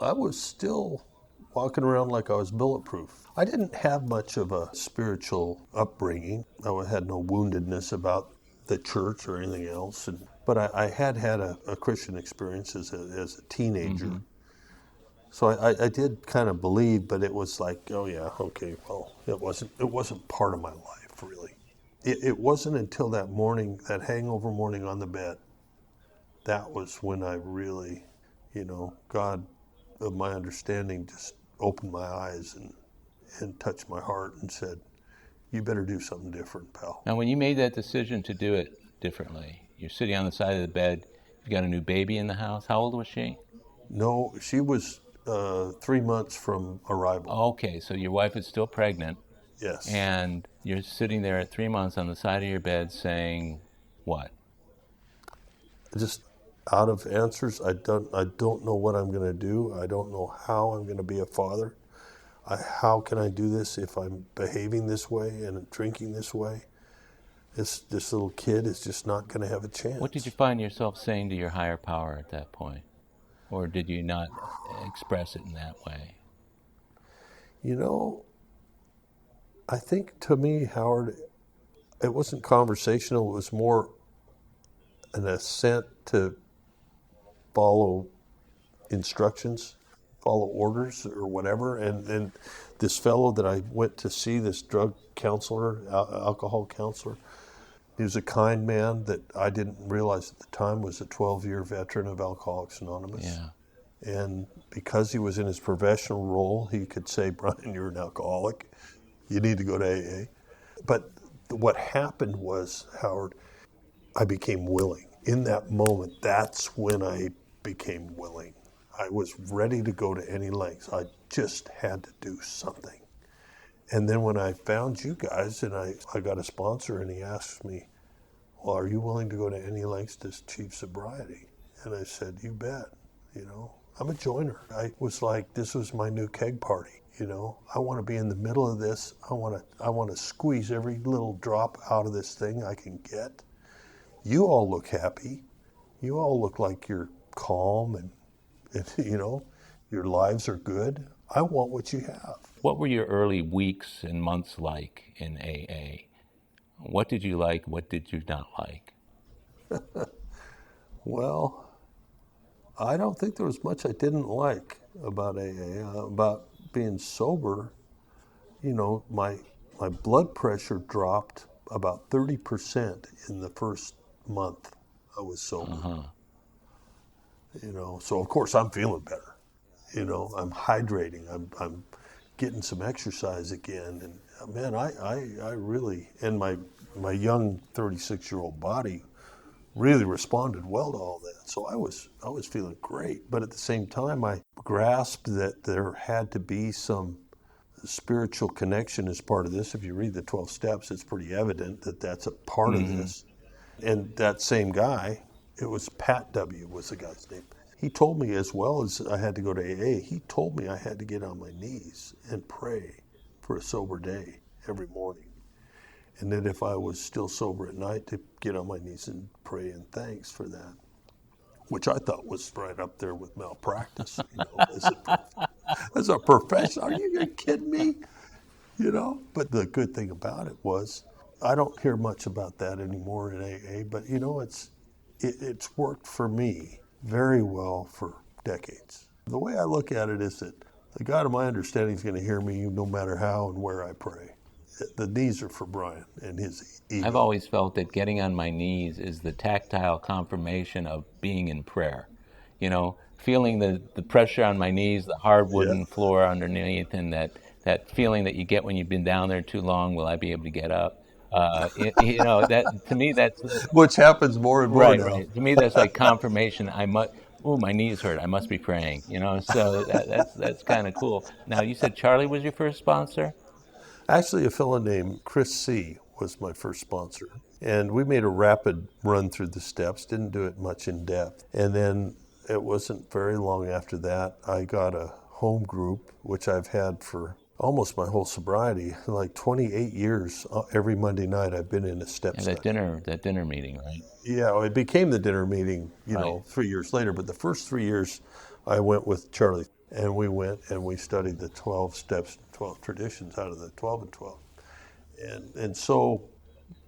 I was still walking around like I was bulletproof. I didn't have much of a spiritual upbringing. I had no woundedness about the church or anything else. But I had a Christian experience as a teenager. So I did kind of believe, but it was like, oh yeah, okay, well, it wasn't part of my life, really. It wasn't until that morning, that hangover morning on the bed, that was when I really, God of my understanding just opened my eyes and touched my heart and said, you better do something different, pal. Now, when you made that decision to do it differently, you're sitting on the side of the bed, you've got a new baby in the house. How old was she? No, she was 3 months from arrival. Okay, so your wife is still pregnant, Yes. and you're sitting there at 3 months on the side of your bed saying, what? Just out of answers, I don't know what I'm going to do. I don't know how I'm going to be a father. How can I do this if I'm behaving this way and drinking this way? This little kid is just not going to have a chance. What did you find yourself saying to your higher power at that point? Or did you not express it in that way? You know, I think to me, Howard, it wasn't conversational. It was more an assent to follow instructions, follow orders or whatever. And this fellow that I went to see, this drug counselor, alcohol counselor, he was a kind man that I didn't realize at the time was a 12-year veteran of Alcoholics Anonymous. Yeah. And because he was in his professional role, he could say, Brian, you're an alcoholic. You need to go to AA. But what happened was, Howard, I became willing. In that moment, that's when I became willing. I was ready to go to any lengths. I just had to do something. And then when I found you guys and I got a sponsor and he asked me, well, are you willing to go to any lengths to achieve sobriety? And I said, you bet. I'm a joiner. I was like, this was my new keg party. I want to be in the middle of this. I want to squeeze every little drop out of this thing I can get. You all look happy. You all look like you're calm and your lives are good. I want what you have. What were your early weeks and months like in AA? What did you like? What did you not like? Well, I don't think there was much I didn't like about AA. About being sober, my blood pressure dropped about 30% in the first month I was sober. So of course I'm feeling better. I'm hydrating. I'm getting some exercise again, and man, I really, and my young 36-year-old body really responded well to all that. So I was feeling great, but at the same time I grasped that there had to be some spiritual connection as part of this. If you read the 12 steps, it's pretty evident that that's a part of this. And that same guy, it was Pat W. was the guy's name. He told me, as well as I had to go to AA, he told me I had to get on my knees and pray for a sober day every morning. And that if I was still sober at night, to get on my knees and pray in thanks for that, which I thought was right up there with malpractice. As a profession, are you kidding me? But the good thing about it was, I don't hear much about that anymore in AA, but it's worked for me very well for decades. The way I look at it is that the God of my understanding is going to hear me no matter how and where I pray. The knees are for Brian and his ego. I've always felt that getting on my knees is the tactile confirmation of being in prayer. Feeling the pressure on my knees, the hard wooden floor underneath, and that feeling that you get when you've been down there too long, will I be able to get up? That to me, that's which happens more and more right, now. right. To me, that's like confirmation. Oh, my knees hurt. I must be praying. So that's kind of cool. Now, you said Charlie was your first sponsor? Actually, a fellow named Chris C. was my first sponsor. And we made a rapid run through the steps, didn't do it much in depth. And then it wasn't very long after that, I got a home group, which I've had for almost my whole sobriety, like 28 years. Every Monday night I've been in a step study. That dinner meeting, right? Yeah, it became the dinner meeting, 3 years later. But the first 3 years I went with Charlie, and we went and we studied the 12 steps, 12 traditions out of the 12 and 12. And so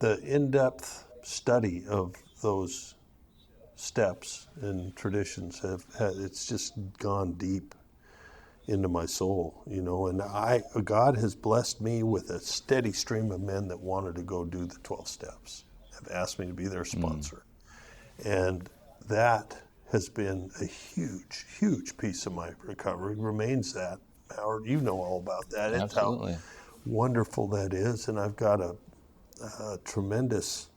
the in-depth study of those steps and traditions it's just gone deep into my soul, and God has blessed me with a steady stream of men that wanted to go do the 12 steps, have asked me to be their sponsor. And that has been a huge, huge piece of my recovery, remains that. Howard, you know all about that. It's how Absolutely. wonderful that is. And I've got a tremendous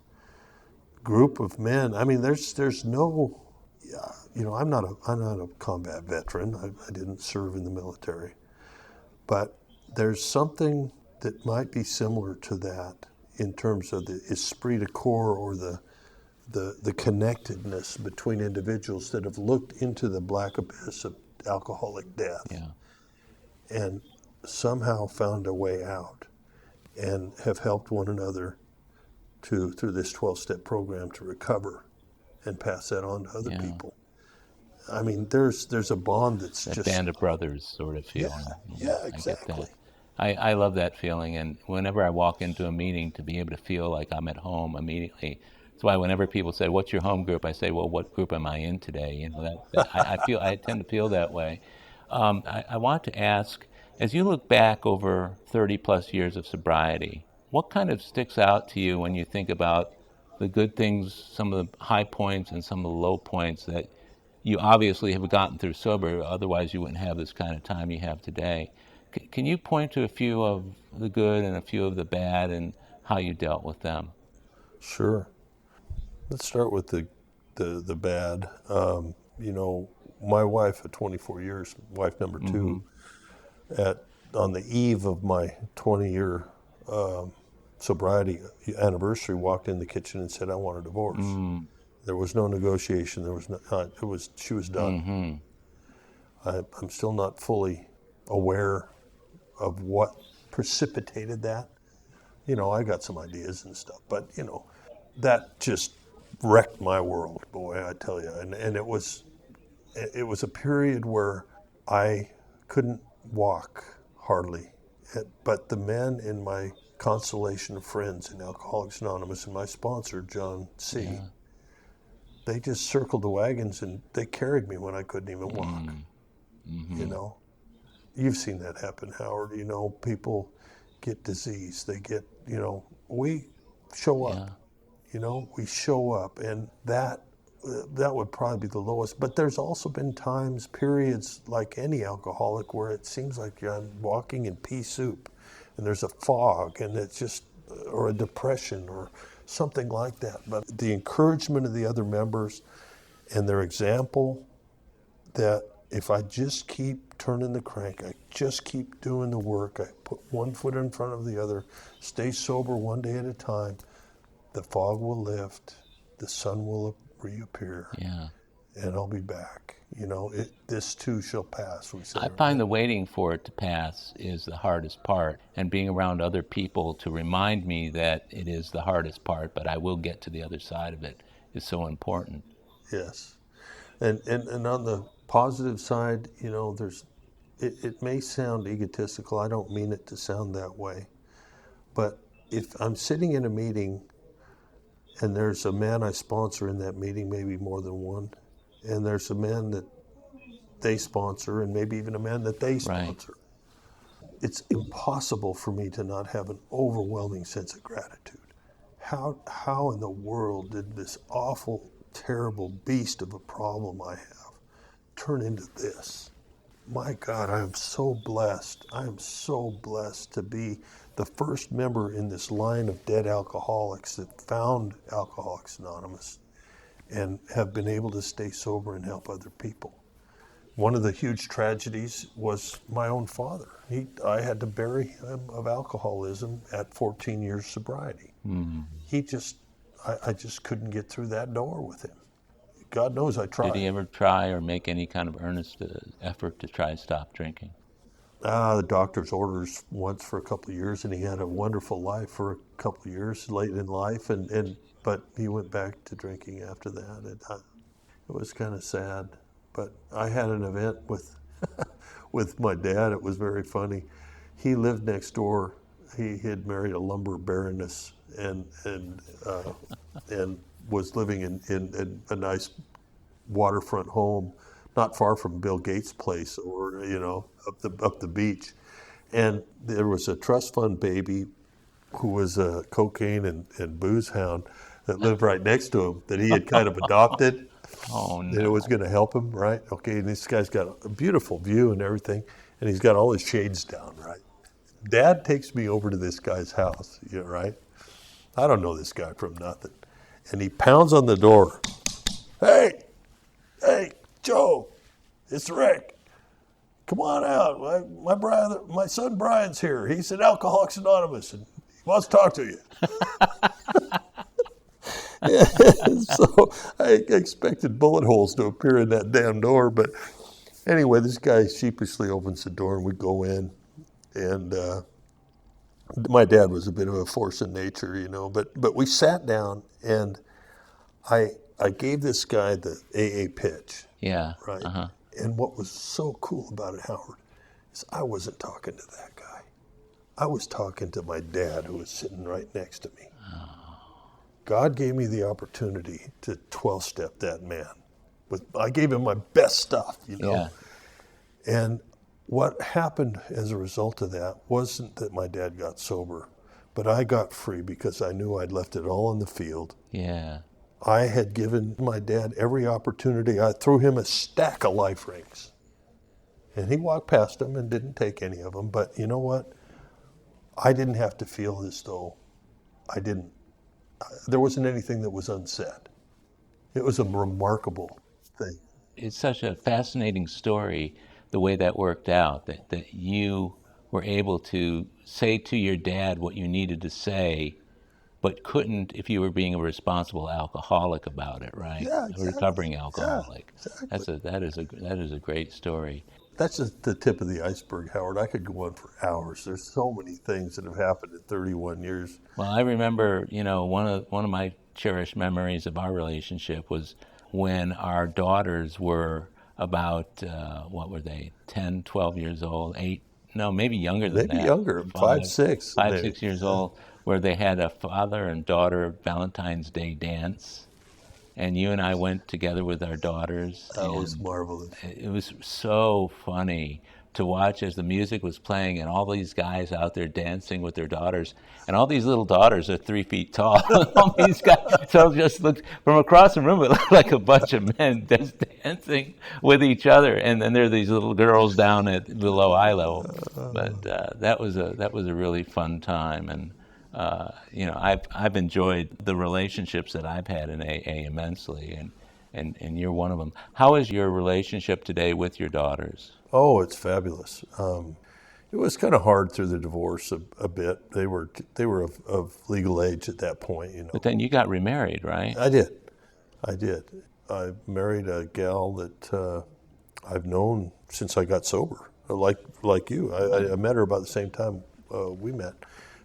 group of men. I mean, there's no, I'm not a combat veteran. I didn't serve in the military, but there's something that might be similar to that in terms of the esprit de corps, or the connectedness between individuals that have looked into the black abyss of alcoholic death Yeah. and somehow found a way out, and have helped one another through this 12-step program to recover and pass that on to other Yeah. people. I mean, there's a bond that's That just band of brothers sort of yeah, feeling. yeah, I get exactly. that. I love that feeling, and whenever I walk into a meeting, to be able to feel like I'm at home immediately. That's why whenever people say, "What's your home group?" I say, "Well, what group am I in today?" I tend to feel that way. I want to ask, as you look back over 30 plus years of sobriety, what kind of sticks out to you when you think about the good things, some of the high points and some of the low points that you obviously have gotten through sober, otherwise you wouldn't have this kind of time you have today. Can you point to a few of the good and a few of the bad and how you dealt with them? Sure. Let's start with the bad. My wife of 24 years, wife number Mm-hmm. two, on the eve of my 20-year sobriety anniversary, walked in the kitchen and said, "I want a divorce." Mm. There was no negotiation. There was no. She was done. Mm-hmm. I'm still not fully aware of what precipitated that. I got some ideas and stuff, but that just wrecked my world, boy, I tell you. And it was a period where I couldn't walk hardly. But the men in my constellation of friends in Alcoholics Anonymous and my sponsor, John C., Yeah. they just circled the wagons and they carried me when I couldn't even walk. Mm. You Mm-hmm. know, you've seen that happen, Howard. People get disease. They get, we show Yeah. up. We show up, and that would probably be the lowest. But there's also been times, periods, like any alcoholic, where it seems like you're walking in pea soup, and there's a fog, and it's just, or a depression, or something like that. But the encouragement of the other members and their example, that if I just keep turning the crank, I just keep doing the work, I put one foot in front of the other, stay sober one day at a time, the fog will lift, the sun will reappear, Yeah. and I'll be back. This too shall pass, we say, I right? find the waiting for it to pass is the hardest part, and being around other people to remind me that it is the hardest part, but I will get to the other side of it, is so important. Yes. And on the positive side, it may sound egotistical. I don't mean it to sound that way. But if I'm sitting in a meeting and there's a man I sponsor in that meeting, maybe more than one, and there's a man that they sponsor, and maybe even a man that they Right. sponsor, it's impossible for me to not have an overwhelming sense of gratitude. How in the world did this awful, terrible beast of a problem I have turn into this? My God, I am so blessed. I am so blessed to be the first member in this line of dead alcoholics that found Alcoholics Anonymous and have been able to stay sober and help other people. One of the huge tragedies was my own father. I had to bury him of alcoholism at 14 years sobriety. Mm. I just couldn't get through that door with him. God knows I Did he tried. ever try or make any kind of earnest effort to try to stop drinking? The doctor's orders once for a couple of years, and he had a wonderful life for a couple of years late in life, but he went back to drinking after that. It was kind of sad. But I had an event with with my dad. It was very funny. He lived next door. He had married a lumber baroness and was living in a nice waterfront home, not far from Bill Gates' place, or up the beach. And there was a trust fund baby who was a cocaine and booze hound that lived right next to him that he had kind of adopted. Oh, And it no. was going to help him, right? Okay, and this guy's got a beautiful view and everything, and he's got all his shades down, right? Dad takes me over to this guy's house, right? I don't know this guy from nothing. And he pounds on the door. Hey, Joe, it's Rick. Come on out. My son Brian's here. He's at Alcoholics Anonymous, and he wants to talk to you. So I expected bullet holes to appear in that damn door. But anyway, this guy sheepishly opens the door, and we go in. And my dad was a bit of a force of nature, but we sat down, and I gave this guy the AA pitch. Yeah. Right. Uh-huh. And what was so cool about it, Howard, is I wasn't talking to that guy. I was talking to my dad, who was sitting right next to me. Oh. God gave me the opportunity to 12-step that man. I gave him my best stuff, Yeah. And what happened as a result of that wasn't that my dad got sober, but I got free because I knew I'd left it all in the field. Yeah. I had given my dad every opportunity. I threw him a stack of life rings. And he walked past them and didn't take any of them. But you know what? I didn't have to feel as though there wasn't anything that was unsaid. It was a remarkable thing. It's such a fascinating story, the way that worked out, that you were able to say to your dad what you needed to say, but couldn't if you were being a responsible alcoholic about it, right? Yeah, A exactly. recovering alcoholic. Yeah, exactly. That is a great story. That's just the tip of the iceberg, Howard. I could go on for hours. There's so many things that have happened in 31 years. Well, I remember, one of my cherished memories of our relationship was when our daughters were about, what were they, 10, 12 years old, 8, no, maybe younger than that. Maybe younger, 5, 6. 5, 6 years old, where they had a father and daughter Valentine's Day dance. And you and I went together with our daughters. That was marvelous. It was so funny to watch as the music was playing and all these guys out there dancing with their daughters. And all these little daughters are 3 feet tall. All these guys, so it just looked, from across the room, it looked like a bunch of men just dancing with each other. And then there are these little girls down at below eye level. But that was a really fun time. And I've enjoyed the relationships that I've had in AA immensely, and you're one of them. How is your relationship today with your daughters? Oh, it's fabulous. It was kind of hard through the divorce a bit. They were of legal age at that point, But then you got remarried, right? I did. I married a gal that I've known since I got sober, like you. I met her about the same time we met.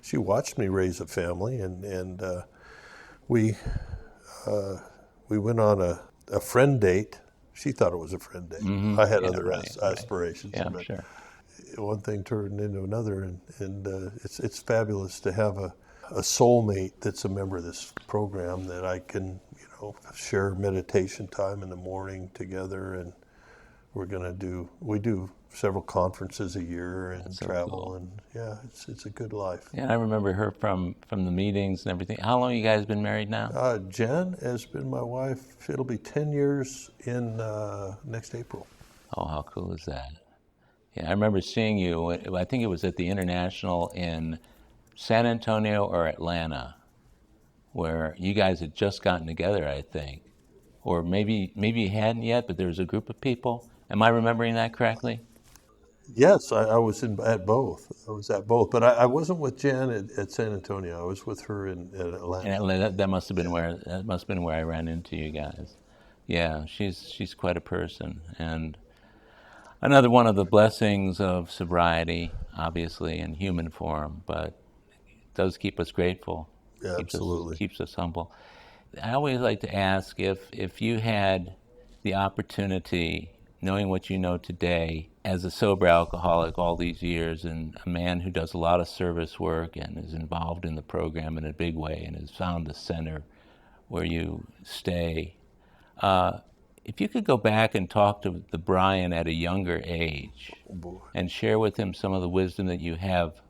She watched me raise a family, and we went on a friend date. She thought it was a friend date. Mm-hmm. I had other aspirations. Yeah, but sure. One thing turned into another, and it's fabulous to have a soulmate that's a member of this program that I can share meditation time in the morning together, and we do several conferences a year and so travel, cool. And yeah, it's a good life. Yeah, I remember her from the meetings and everything. How long you guys been married now? Jen has been my wife. It'll be 10 years in next April. Oh, how cool is that? Yeah, I remember seeing you, I think it was at the International in San Antonio or Atlanta, where you guys had just gotten together, I think. Or maybe you hadn't yet, but there was a group of people. Am I remembering that correctly? Yes, I was at both. I was at both, but I wasn't with Jen at San Antonio. I was with her in Atlanta. In Atlanta, that must have been where I ran into you guys. Yeah, she's quite a person, and another one of the blessings of sobriety, obviously in human form, but it does keep us grateful. Yeah, absolutely. Keeps us humble. I always like to ask if you had the opportunity, knowing what you know today, as a sober alcoholic all these years and a man who does a lot of service work and is involved in the program in a big way and has found the center where you stay, if you could go back and talk to the Brian at a younger age and share with him some of the wisdom that you have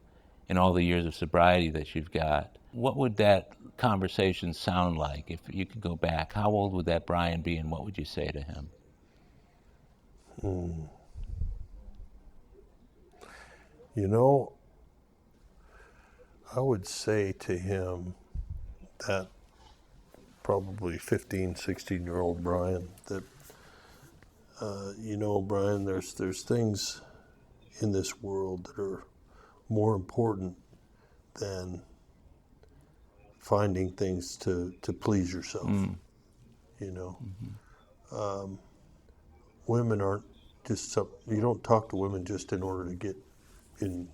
in all the years of sobriety that you've got, What would that conversation sound like if you could go back? How old would that Brian be, and what would you say to him? You know, I would say to him that probably 15, 16-year-old Brian that, Brian, there's things in this world that are more important than finding things to please yourself. Women aren't just you don't talk to women just in order to get in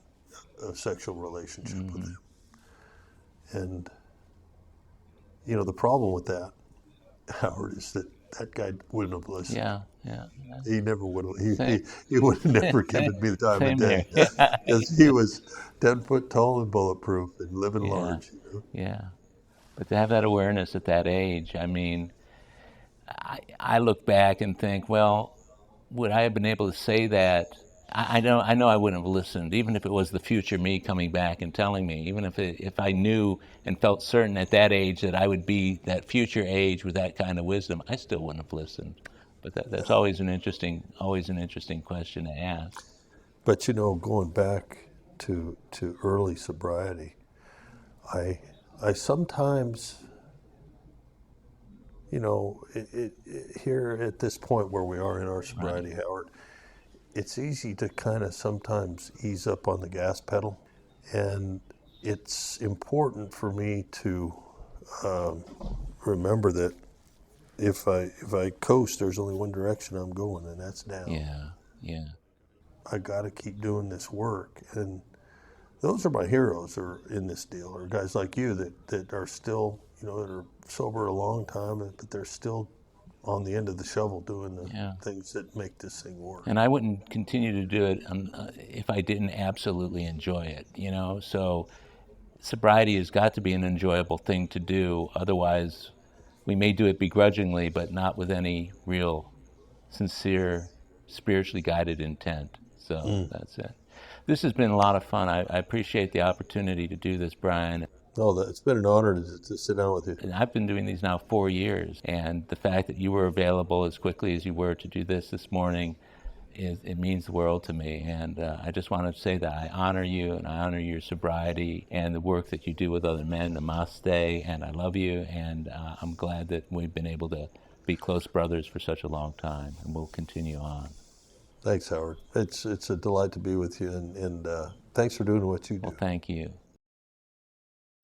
a sexual relationship with them. And the problem with that, Howard, is that guy wouldn't have listened. Yeah. He never would have. He would have never given me the time Same of day, because he was 10 foot tall and bulletproof and living large. Yeah. But to have that awareness at that age, I mean, I look back and think, well, would I have been able to say that? I know I wouldn't have listened, even if it was the future me coming back and telling me, even if I knew and felt certain at that age that I would be that future age with that kind of wisdom, I still wouldn't have listened. But that's always an interesting question to ask. But going back to early sobriety, I sometimes, here at this point where we are in our sobriety, right, Howard, it's easy to kind of sometimes ease up on the gas pedal. And it's important for me to remember that if I coast, there's only one direction I'm going, and that's down. Yeah. I got to keep doing this work. And those are my heroes in this deal, or guys like you that are still, that are sober a long time, but they're still on the end of the shovel doing the things that make this thing work. And I wouldn't continue to do it if I didn't absolutely enjoy it, So sobriety has got to be an enjoyable thing to do. Otherwise, we may do it begrudgingly, but not with any real, sincere, spiritually guided intent. So that's it. This has been a lot of fun. I appreciate the opportunity to do this, Brian. Oh, it's been an honor to sit down with you. And I've been doing these now 4 years, and the fact that you were available as quickly as you were to do this morning, it means the world to me. And I just wanted to say that I honor you, and I honor your sobriety and the work that you do with other men. Namaste, and I love you, and I'm glad that we've been able to be close brothers for such a long time, and we'll continue on. Thanks, Howard. It's a delight to be with you, and thanks for doing what you do. Well, thank you.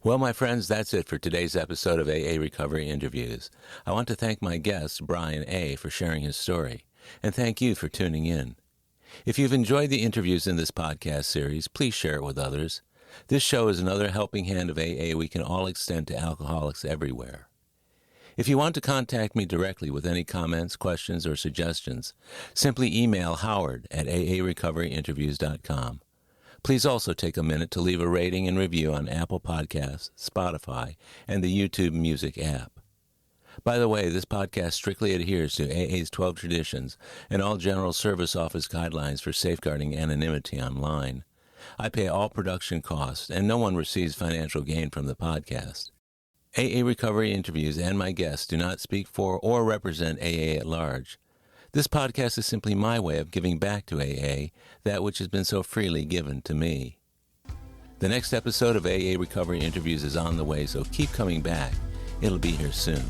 Well, my friends, that's it for today's episode of AA Recovery Interviews. I want to thank my guest, Brian A., for sharing his story, and thank you for tuning in. If you've enjoyed the interviews in this podcast series, please share it with others. This show is another helping hand of AA we can all extend to alcoholics everywhere. If you want to contact me directly with any comments, questions, or suggestions, simply email howard@aarecoveryinterviews.com. Please also take a minute to leave a rating and review on Apple Podcasts, Spotify, and the YouTube Music app. By the way, this podcast strictly adheres to AA's 12 traditions and all General Service Office guidelines for safeguarding anonymity online. I pay all production costs, and no one receives financial gain from the podcast. AA Recovery Interviews and my guests do not speak for or represent AA at large. This podcast is simply my way of giving back to AA that which has been so freely given to me. The next episode of AA Recovery Interviews is on the way, so keep coming back. It'll be here soon.